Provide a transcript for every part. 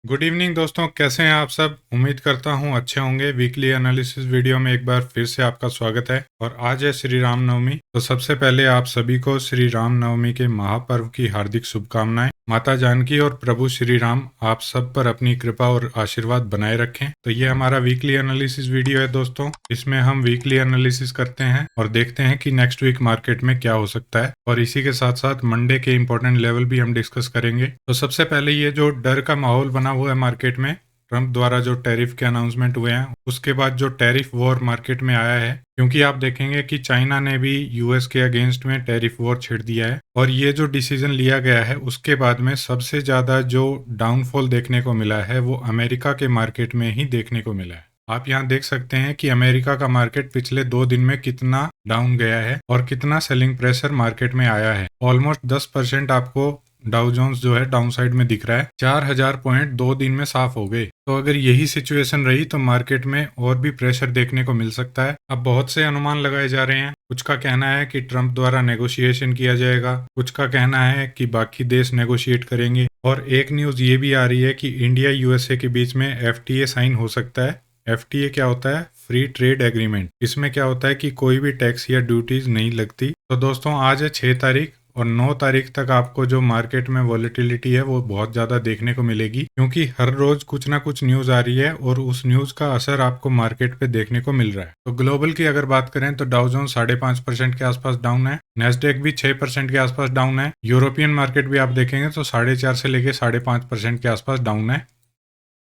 Good evening दोस्तों, कैसे हैं आप सब। उम्मीद करता हूं अच्छे होंगे। वीकली एनालिसिस वीडियो में एक बार फिर से आपका स्वागत है। और आज है श्री राम नवमी। तो सबसे पहले आप सभी को श्री राम नवमी के महापर्व की हार्दिक शुभकामनाएं। माता जानकी और प्रभु श्री राम आप सब पर अपनी कृपा और आशीर्वाद बनाए रखें। तो ये हमारा वीकली एनालिसिस वीडियो है दोस्तों। इसमें हम वीकली एनालिसिस करते हैं और देखते हैं कि नेक्स्ट वीक मार्केट में क्या हो सकता है, और इसी के साथ साथ मंडे के इंपॉर्टेंट लेवल भी हम डिस्कस करेंगे। तो सबसे पहले ये जो डर का माहौल बना हुआ है मार्केट में, ट्रंप द्वारा जो टैरिफ के अनाउंसमेंट हुए हैं, उसके बाद जो टैरिफ वॉर मार्केट में आया है, क्योंकि आप देखेंगे कि चाइना ने भी यूएस के अगेंस्ट में टैरिफ वॉर छेड़ दिया है। और ये जो डिसीजन लिया गया है उसके बाद में सबसे ज्यादा जो डाउनफॉल देखने को मिला है वो अमेरिका के मार्केट में ही देखने को मिला है। आप यहाँ देख सकते हैं कि अमेरिका का मार्केट पिछले 2 दिन में कितना डाउन गया है और कितना सेलिंग प्रेशर मार्केट में आया है। ऑलमोस्ट 10% आपको डाउ जोन्स जो है डाउन साइड में दिख रहा है। 4000 पॉइंट 2 दिन में साफ हो गए। तो अगर यही सिचुएशन रही तो मार्केट में और भी प्रेशर देखने को मिल सकता है। अब बहुत से अनुमान लगाए जा रहे हैं। कुछ का कहना है कि ट्रंप द्वारा नेगोशिएशन किया जाएगा, कुछ का कहना है कि बाकी देश नेगोशिएट करेंगे, और एक न्यूज ये भी आ रही है कि इंडिया यूएसए के बीच में एफटीए साइन हो सकता है। एफटीए क्या होता है? Free trade agreement. इसमें क्या होता है कि कोई भी टैक्स या ड्यूटीज नहीं लगती। तो दोस्तों आज है 6 तारीख और 9 तारीख तक आपको जो मार्केट में वॉलेटिलिटी है वो बहुत ज्यादा देखने को मिलेगी, क्योंकि हर रोज कुछ ना कुछ न्यूज आ रही है और उस न्यूज का असर आपको मार्केट पे देखने को मिल रहा है। तो ग्लोबल की अगर बात करें तो डाउ जोन्स 5.5% के आसपास डाउन है। नेस्डेक भी 6% के आसपास डाउन है। यूरोपियन मार्केट भी आप देखेंगे तो 4.5 से लेके 5.5% के आसपास डाउन है।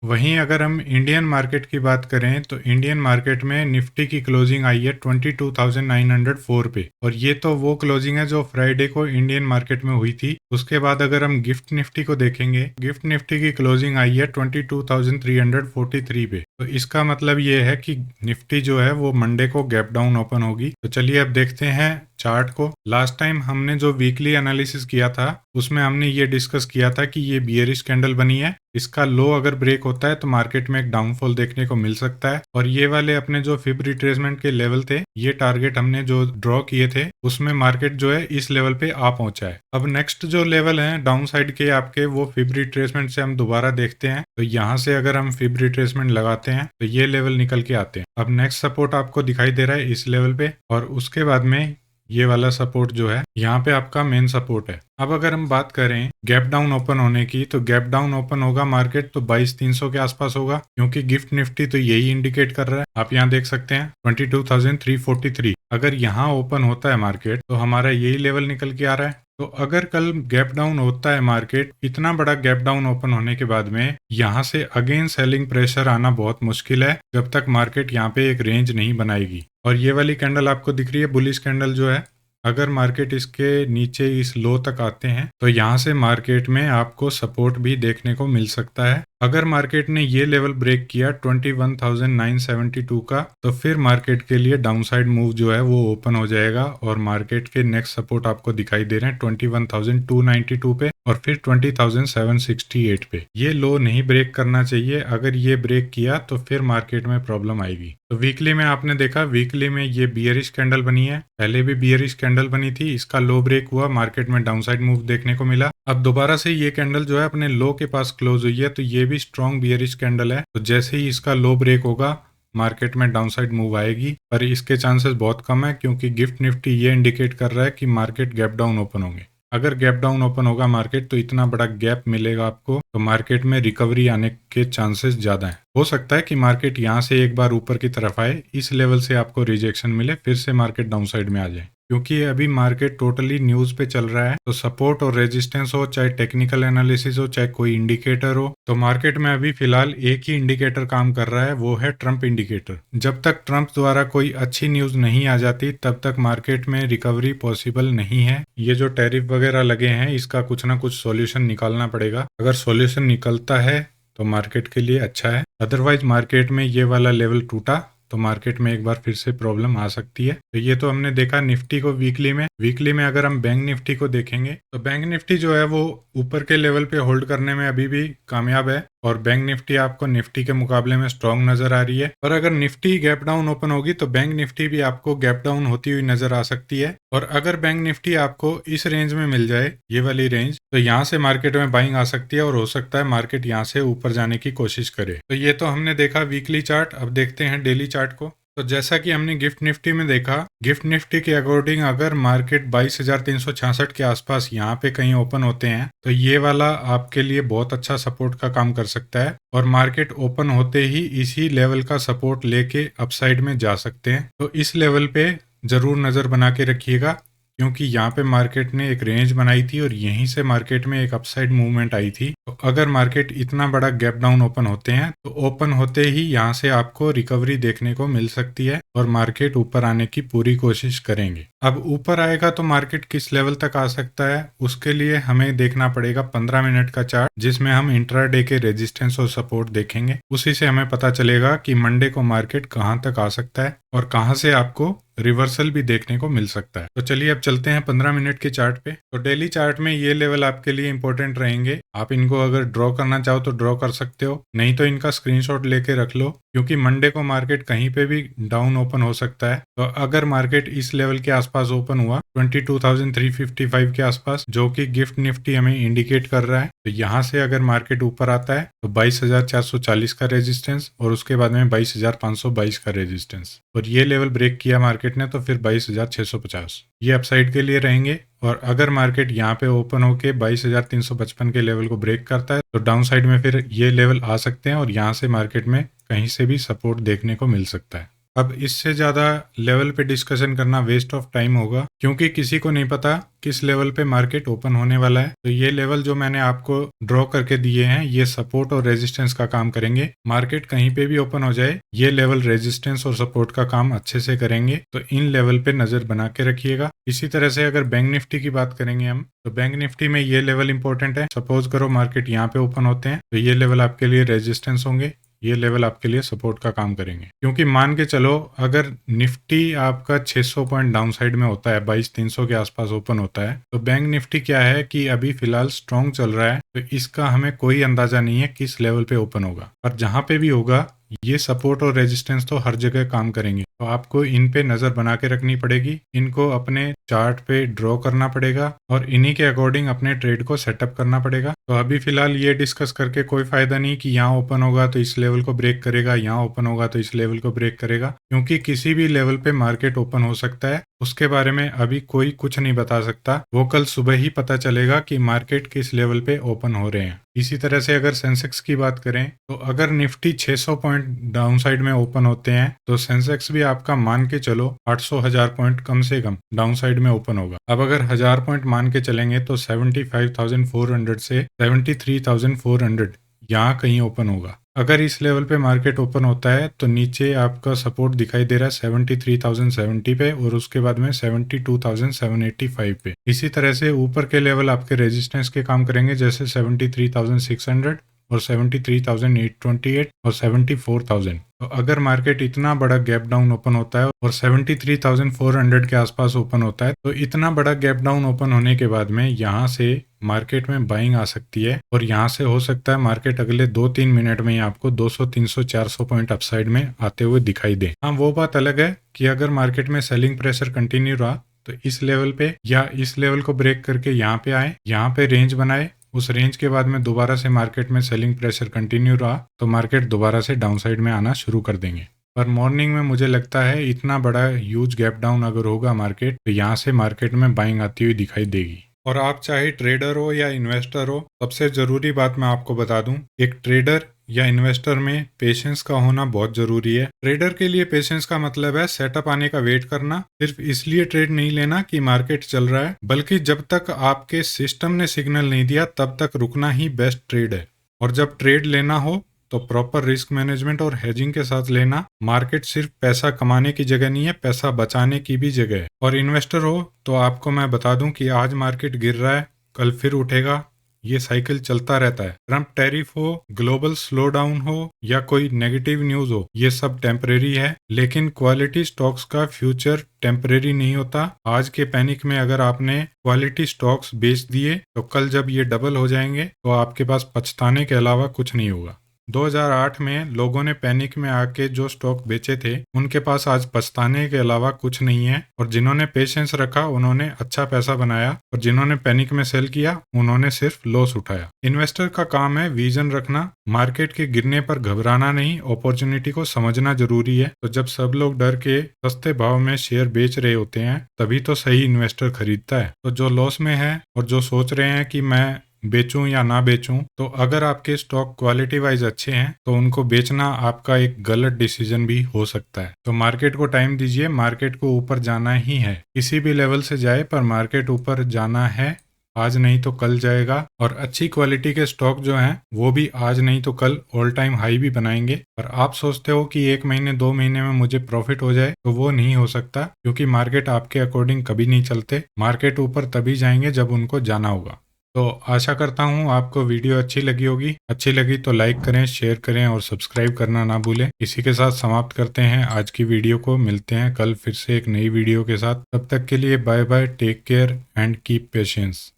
वहीं अगर हम इंडियन मार्केट की बात करें तो इंडियन मार्केट में निफ्टी की क्लोजिंग आई है 22,904 पे, और ये तो वो क्लोजिंग है जो फ्राइडे को इंडियन मार्केट में हुई थी। उसके बाद अगर हम गिफ्ट निफ्टी को देखेंगे, गिफ्ट निफ्टी की क्लोजिंग आई है 22,343 पे। तो इसका मतलब ये है कि निफ्टी जो है वो मंडे को गैप डाउन ओपन होगी। तो चलिए अब देखते हैं चार्ट को। लास्ट टाइम हमने जो वीकली एनालिसिस किया था उसमें हमने ये डिस्कस किया था कि ये बियरिश कैंडल बनी है। इसका लो अगर ब्रेक होता है तो मार्केट में एक डाउनफॉल देखने को मिल सकता है। और ये वाले अपने जो फिब रिट्रेसमेंट के लेवल थे, ये टारगेट हमने जो ड्रॉ किए थे उसमें मार्केट जो है इस लेवल पे आ पहुंचा है। अब नेक्स्ट जो लेवल है डाउन साइड के आपके, वो फिब रिट्रेसमेंट से हम दोबारा देखते हैं। तो यहाँ से अगर हम फिब रिट्रेसमेंट लगाते हैं तो ये लेवल निकल के आते हैं। अब नेक्स्ट सपोर्ट आपको दिखाई दे रहा है इस लेवल पे, और उसके बाद में ये वाला सपोर्ट जो है यहाँ पे आपका मेन सपोर्ट है। अब अगर हम बात करें गैप डाउन ओपन होने की, तो गैप डाउन ओपन होगा मार्केट तो 22,300 के आसपास होगा, क्योंकि गिफ्ट निफ्टी तो यही इंडिकेट कर रहा है। आप यहाँ देख सकते हैं 22,343। अगर यहाँ ओपन होता है मार्केट तो हमारा यही लेवल निकल के आ रहा है। तो अगर कल गैप डाउन होता है मार्केट, इतना बड़ा गैप डाउन ओपन होने के बाद में यहाँ से अगेन सेलिंग प्रेशर आना बहुत मुश्किल है, जब तक मार्केट यहाँ पे एक रेंज नहीं बनाएगी। और ये वाली कैंडल आपको दिख रही है बुलिश कैंडल जो है, अगर मार्केट इसके नीचे इस लो तक आते हैं तो यहाँ से मार्केट में आपको सपोर्ट भी देखने को मिल सकता है। अगर मार्केट ने ये लेवल ब्रेक किया 21,972 का, तो फिर मार्केट के लिए डाउनसाइड मूव जो है वो ओपन हो जाएगा, और मार्केट के नेक्स्ट सपोर्ट आपको दिखाई दे रहे हैं 21,292 पे और फिर 20,768 पे। ये लो नहीं ब्रेक करना चाहिए। अगर ये ब्रेक किया तो फिर मार्केट में प्रॉब्लम आएगी। तो वीकली में आपने देखा, वीकली में ये बियरिश कैंडल बनी है, पहले भी बियरिश कैंडल बनी थी, इसका लो ब्रेक हुआ, मार्केट में डाउनसाइड मूव देखने को मिला। अब दोबारा से ये कैंडल जो है अपने लो के पास क्लोज हुई है, तो ये भी स्ट्रॉन्ग बियरिश कैंडल है। तो जैसे ही इसका लो ब्रेक होगा मार्केट में डाउनसाइड मूव आएगी, पर इसके चांसेस बहुत कम है, क्योंकि गिफ्ट निफ्टी ये इंडिकेट कर रहा है कि मार्केट गैप डाउन ओपन होंगे। अगर गैप डाउन ओपन होगा मार्केट तो इतना बड़ा गैप मिलेगा आपको, तो मार्केट में रिकवरी आने के चांसेस ज्यादा हैं। हो सकता है कि मार्केट यहाँ से एक बार ऊपर की तरफ आए, इस लेवल से आपको रिजेक्शन मिले, फिर से मार्केट डाउन साइड में आ जाए, क्योंकि अभी मार्केट टोटली न्यूज पे चल रहा है। तो सपोर्ट और रेजिस्टेंस हो, चाहे टेक्निकल एनालिसिस हो, चाहे कोई इंडिकेटर हो, तो मार्केट में अभी फिलहाल एक ही इंडिकेटर काम कर रहा है, वो है ट्रंप इंडिकेटर। जब तक ट्रंप द्वारा कोई अच्छी न्यूज नहीं आ जाती तब तक मार्केट में रिकवरी पॉसिबल नहीं है। ये जो टैरिफ वगैरह लगे हैं इसका कुछ ना कुछ सॉल्यूशन निकालना पड़ेगा। अगर सॉल्यूशन निकलता है तो मार्केट के लिए अच्छा है, अदरवाइज मार्केट में ये वाला लेवल टूटा तो मार्केट में एक बार फिर से प्रॉब्लम आ सकती है। तो ये तो हमने देखा निफ्टी को वीकली में। वीकली में अगर हम बैंक निफ्टी को देखेंगे तो बैंक निफ्टी जो है वो ऊपर के लेवल पे होल्ड करने में अभी भी कामयाब है। और बैंक निफ्टी आपको निफ्टी के मुकाबले में स्ट्रॉन्ग नजर आ रही है। और अगर निफ्टी गैप डाउन ओपन होगी तो बैंक निफ्टी भी आपको गैप डाउन होती हुई नजर आ सकती है। और अगर बैंक निफ्टी आपको इस रेंज में मिल जाए, ये वाली रेंज, तो यहाँ से मार्केट में बाइंग आ सकती है और हो सकता है मार्केट यहाँ से ऊपर जाने की कोशिश करे। तो ये तो हमने देखा वीकली चार्ट। अब देखते हैं डेली चार्ट को। तो जैसा कि हमने गिफ्ट निफ्टी में देखा, गिफ्ट निफ्टी के अकॉर्डिंग अगर मार्केट 22,366 के आसपास यहाँ पे कहीं ओपन होते हैं तो ये वाला आपके लिए बहुत अच्छा सपोर्ट का काम कर सकता है और मार्केट ओपन होते ही इसी लेवल का सपोर्ट लेके अपसाइड में जा सकते हैं। तो इस लेवल पे जरूर नजर बना के रखिएगा, क्योंकि यहाँ पे मार्केट ने एक रेंज बनाई थी और यहीं से मार्केट में एक अपसाइड मूवमेंट आई थी। तो अगर मार्केट इतना बड़ा गैप डाउन ओपन होते हैं तो ओपन होते ही यहाँ से आपको रिकवरी देखने को मिल सकती है और मार्केट ऊपर आने की पूरी कोशिश करेंगे। अब ऊपर आएगा तो मार्केट किस लेवल तक आ सकता है, उसके लिए हमें देखना पड़ेगा 15 मिनट का चार्ट, जिसमें हम इंट्राडे के रेजिस्टेंस और सपोर्ट देखेंगे। उसी से हमें पता चलेगा कि मंडे को मार्केट कहाँ तक आ सकता है और कहाँ से आपको रिवर्सल भी देखने को मिल सकता है। तो चलिए अब चलते हैं 15 मिनट के चार्ट पे। तो डेली चार्ट में ये लेवल आपके लिए इंपॉर्टेंट रहेंगे। आप इनको अगर ड्रॉ करना चाहो तो ड्रॉ कर सकते हो, नहीं तो इनका स्क्रीनशॉट लेके रख लो, क्योंकि मंडे को मार्केट कहीं पे भी डाउन ओपन हो सकता है। तो अगर मार्केट इस लेवल के आसपास ओपन हुआ 22,355 के आसपास, जो कि गिफ्ट निफ्टी हमें इंडिकेट कर रहा है, तो यहाँ से अगर मार्केट ऊपर आता है तो 22,440 का रेजिस्टेंस और उसके बाद में 22,522 का रेजिस्टेंस, और ये लेवल ब्रेक किया मार्केट ने तो फिर 22,650 ये अपसाइड के लिए रहेंगे। और अगर मार्केट यहाँ पे ओपन होके 22,355 के लेवल को ब्रेक करता है तो डाउन साइड में फिर ये लेवल आ सकते हैं और यहाँ से मार्केट में कहीं से भी सपोर्ट देखने को मिल सकता है। अब इससे ज़्यादा लेवल पे डिस्कशन करना वेस्ट ऑफ टाइम होगा, क्योंकि किसी को नहीं पता किस लेवल पे मार्केट ओपन होने वाला है। तो ये लेवल जो मैंने आपको ड्रॉ करके दिए हैं ये सपोर्ट और रेजिस्टेंस का काम करेंगे। मार्केट कहीं पे भी ओपन हो जाए ये लेवल रेजिस्टेंस और सपोर्ट का काम अच्छे से करेंगे। तो इन लेवल पे नजर बना के रखिएगा। इसी तरह से अगर बैंक निफ्टी की बात करेंगे हम, तो बैंक निफ्टी में ये लेवल इंपॉर्टेंट है। सपोज करो मार्केट यहाँ पे ओपन होते हैं तो ये लेवल आपके लिए रेजिस्टेंस होंगे, ये लेवल आपके लिए सपोर्ट का काम करेंगे। क्योंकि मान के चलो अगर निफ्टी आपका 600 पॉइंट डाउन साइड में होता है, 22,300 के आसपास ओपन होता है, तो बैंक निफ्टी क्या है कि अभी फिलहाल स्ट्रॉन्ग चल रहा है, तो इसका हमें कोई अंदाजा नहीं है किस लेवल पे ओपन होगा। पर जहां पे भी होगा ये सपोर्ट और रेजिस्टेंस तो हर जगह काम करेंगे। तो आपको इन पे नजर बना के रखनी पड़ेगी, इनको अपने चार्ट पे ड्रॉ करना पड़ेगा और इन्हीं के अकॉर्डिंग अपने ट्रेड को सेटअप करना पड़ेगा। तो अभी फिलहाल ये डिस्कस करके कोई फायदा नहीं कि यहाँ ओपन होगा तो इस लेवल को ब्रेक करेगा, यहाँ ओपन होगा तो इस लेवल को ब्रेक करेगा, क्योंकि किसी भी लेवल पे मार्केट ओपन हो सकता है। उसके बारे में अभी कोई कुछ नहीं बता सकता, वो कल सुबह ही पता चलेगा कि मार्केट किस लेवल पे ओपन हो रहे हैं। इसी तरह से अगर सेंसेक्स की बात करें तो अगर निफ्टी 600 पॉइंट डाउन साइड में ओपन होते हैं तो सेंसेक्स भी आपका मान के चलो 800,000 पॉइंट कम से कम डाउन साइड में ओपन होगा। अब अगर 1000 पॉइंट मान के चलेंगे तो 75,400 से 73,400 यहाँ कहीं ओपन होगा। अगर इस लेवल पे मार्केट ओपन होता है तो नीचे आपका सपोर्ट दिखाई दे रहा है 73,070 पे और उसके बाद में 72,785 पे। इसी तरह से ऊपर के लेवल आपके रेजिस्टेंस के काम करेंगे, जैसे 73,600 और 73,828 और 74,000। तो अगर मार्केट इतना बड़ा गैप डाउन ओपन होता है और 73,400 के आसपास ओपन होता है तो इतना बड़ा गैप डाउन ओपन होने के बाद में यहाँ से मार्केट में बाइंग आ सकती है और यहाँ से हो सकता है मार्केट अगले 2-3 मिनट में ही आपको 200, 300, 400 पॉइंट अपसाइड में आते हुए दिखाई दे। हाँ, वो बात अलग है कि अगर मार्केट में सेलिंग प्रेशर कंटिन्यू रहा तो इस लेवल पे या इस लेवल को ब्रेक करके यहाँ पे आए, यहाँ पे रेंज बनाए, उस रेंज के बाद में दोबारा से मार्केट में सेलिंग प्रेशर कंटिन्यू रहा तो मार्केट दोबारा से डाउन साइड में आना शुरू कर देंगे। पर मॉर्निंग में मुझे लगता है इतना बड़ा ह्यूज गैप डाउन अगर होगा मार्केट तो यहाँ से मार्केट में बाइंग आती हुई दिखाई देगी। और आप चाहे ट्रेडर हो या इन्वेस्टर हो, सबसे जरूरी बात मैं आपको बता दूं, एक ट्रेडर या इन्वेस्टर में पेशेंस का होना बहुत जरूरी है। ट्रेडर के लिए पेशेंस का मतलब है सेटअप आने का वेट करना, सिर्फ इसलिए ट्रेड नहीं लेना कि मार्केट चल रहा है, बल्कि जब तक आपके सिस्टम ने सिग्नल नहीं दिया तब तक रुकना ही बेस्ट ट्रेड है। और जब ट्रेड लेना हो तो प्रॉपर रिस्क मैनेजमेंट और हेजिंग के साथ लेना। मार्केट सिर्फ पैसा कमाने की जगह नहीं है, पैसा बचाने की भी जगह है। और इन्वेस्टर हो तो आपको मैं बता दूं कि आज मार्केट गिर रहा है, कल फिर उठेगा, ये साइकिल चलता रहता है। ट्रम्प टैरिफ हो, ग्लोबल स्लो डाउन हो या कोई नेगेटिव न्यूज हो, ये सब टेम्परेरी है, लेकिन क्वालिटी स्टॉक्स का फ्यूचर टेम्परेरी नहीं होता। आज के पैनिक में अगर आपने क्वालिटी स्टॉक्स बेच दिए तो कल जब ये डबल हो जाएंगे तो आपके पास पछताने के अलावा कुछ नहीं होगा। 2008 में लोगों ने पैनिक में आके जो स्टॉक बेचे थे उनके पास आज पछताने के अलावा कुछ नहीं है, और जिन्होंने पेशेंस रखा उन्होंने अच्छा पैसा बनाया, और जिन्होंने पैनिक में सेल किया उन्होंने सिर्फ लॉस उठाया। इन्वेस्टर का काम है विजन रखना, मार्केट के गिरने पर घबराना नहीं, अपॉर्चुनिटी को समझना जरूरी है। तो जब सब लोग डर के सस्ते भाव में शेयर बेच रहे होते हैं तभी तो सही इन्वेस्टर खरीदता है। तो जो लॉस में है और जो सोच रहे हैं कि मैं बेचूं या ना बेचूं, तो अगर आपके स्टॉक क्वालिटी वाइज अच्छे हैं तो उनको बेचना आपका एक गलत डिसीजन भी हो सकता है। तो मार्केट को टाइम दीजिए, मार्केट को ऊपर जाना ही है, किसी भी लेवल से जाए पर मार्केट ऊपर जाना है, आज नहीं तो कल जाएगा। और अच्छी क्वालिटी के स्टॉक जो हैं वो भी आज नहीं तो कल ऑल टाइम हाई भी बनाएंगे। और आप सोचते हो कि 1 महीने 2 महीने में मुझे प्रॉफिट हो जाए, तो वो नहीं हो सकता, क्योंकि मार्केट आपके अकॉर्डिंग कभी नहीं चलते। मार्केट ऊपर तभी जाएंगे जब उनको जाना होगा। तो आशा करता हूँ आपको वीडियो अच्छी लगी होगी। अच्छी लगी तो लाइक करें, शेयर करें और सब्सक्राइब करना ना भूलें। इसी के साथ समाप्त करते हैं आज की वीडियो को। मिलते हैं कल फिर से एक नई वीडियो के साथ। तब तक के लिए bye bye, take care and keep patience.